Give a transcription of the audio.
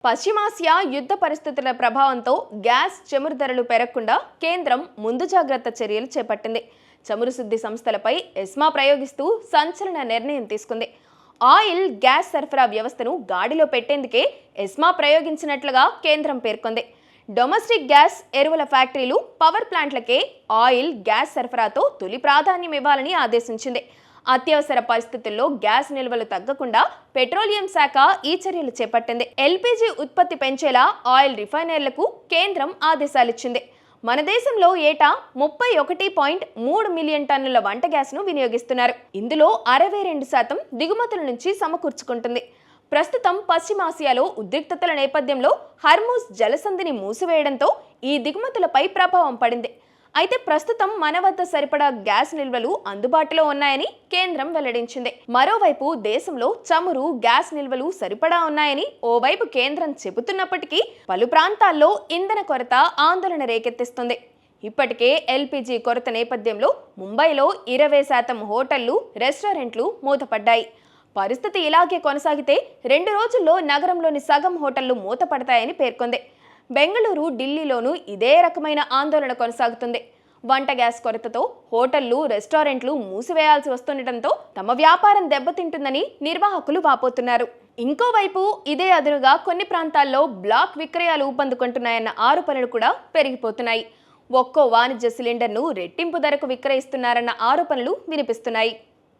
పశ్చిమాసియా యుద్ధ పరిస్థితుల ప్రభావంతో గ్యాస్ చమురు ధరలు పెరగకుండా కేంద్రం ముందు జాగ్రత్త చర్యలు చేపట్టింది. చమురు శుద్ధి సంస్థలపై ఎస్మా ప్రయోగిస్తూ సంచలన నిర్ణయం తీసుకుంది. ఆయిల్ గ్యాస్ సరఫరా వ్యవస్థను గాడిలో పెట్టేందుకే ఎస్మా ప్రయోగించినట్లుగా కేంద్రం పేర్కొంది. డొమెస్టిక్ గ్యాస్, ఎరువుల ఫ్యాక్టరీలు, పవర్ ప్లాంట్లకే ఆయిల్ గ్యాస్ సరఫరాతో తొలి ప్రాధాన్యం ఇవ్వాలని ఆదేశించింది. అత్యవసర పరిస్థితుల్లో గ్యాస్ నిల్వలు తగ్గకుండా పెట్రోలియం శాఖ ఈ చర్యలు చేపట్టింది. ఎల్పీజీ ఉత్పత్తి పెంచేలా ఆయిల్ రిఫైనర్లకు కేంద్రం ఆదేశాలిచ్చింది. మన దేశంలో ఏటా 31.3 మిలియన్ టన్నుల వంట గ్యాస్ను వినియోగిస్తున్నారు. ఇందులో 62% దిగుమతుల నుంచి సమకూర్చుకుంటుంది. ప్రస్తుతం పశ్చిమాసియాలో ఉద్రిక్తతల నేపథ్యంలో హర్ముజ్ జలసంధిని మూసివేయడంతో ఈ దిగుమతులపై ప్రభావం పడింది. అయితే ప్రస్తుతం మన వద్ద సరిపడా గ్యాస్ నిల్వలు అందుబాటులో ఉన్నాయని కేంద్రం వెల్లడించింది. మరోవైపు దేశంలో చమురు, గ్యాస్ నిల్వలు సరిపడా ఉన్నాయని ఓవైపు కేంద్రం చెబుతున్నప్పటికీ పలు ప్రాంతాల్లో ఇంధన కొరత ఆందోళన రేకెత్తిస్తుంది. ఇప్పటికే ఎల్పీజీ కొరత నేపథ్యంలో ముంబైలో 20% హోటళ్లు, రెస్టారెంట్లు మూతపడ్డాయి. పరిస్థితి ఇలాగే కొనసాగితే 2 రోజుల్లో నగరంలోని సగం హోటళ్లు మూతపడతాయని పేర్కొంది. బెంగళూరు, ఢిల్లీలోనూ ఇదే రకమైన ఆందోళన కొనసాగుతుంది. వంట గ్యాస్ కొరతతో హోటళ్లు, రెస్టారెంట్లు మూసివేయాల్సి వస్తుండటంతో తమ వ్యాపారం దెబ్బతింటుందని నిర్వాహకులు వాపోతున్నారు. ఇంకోవైపు ఇదే అదునుగా కొన్ని ప్రాంతాల్లో బ్లాక్ విక్రయాలు ఊపందుకుంటున్నాయన్న ఆరోపణలు కూడా పెరిగిపోతున్నాయి. ఒక్కో వాణిజ్య సిలిండర్ను రెట్టింపు ధరకు విక్రయిస్తున్నారన్న ఆరోపణలు వినిపిస్తున్నాయి.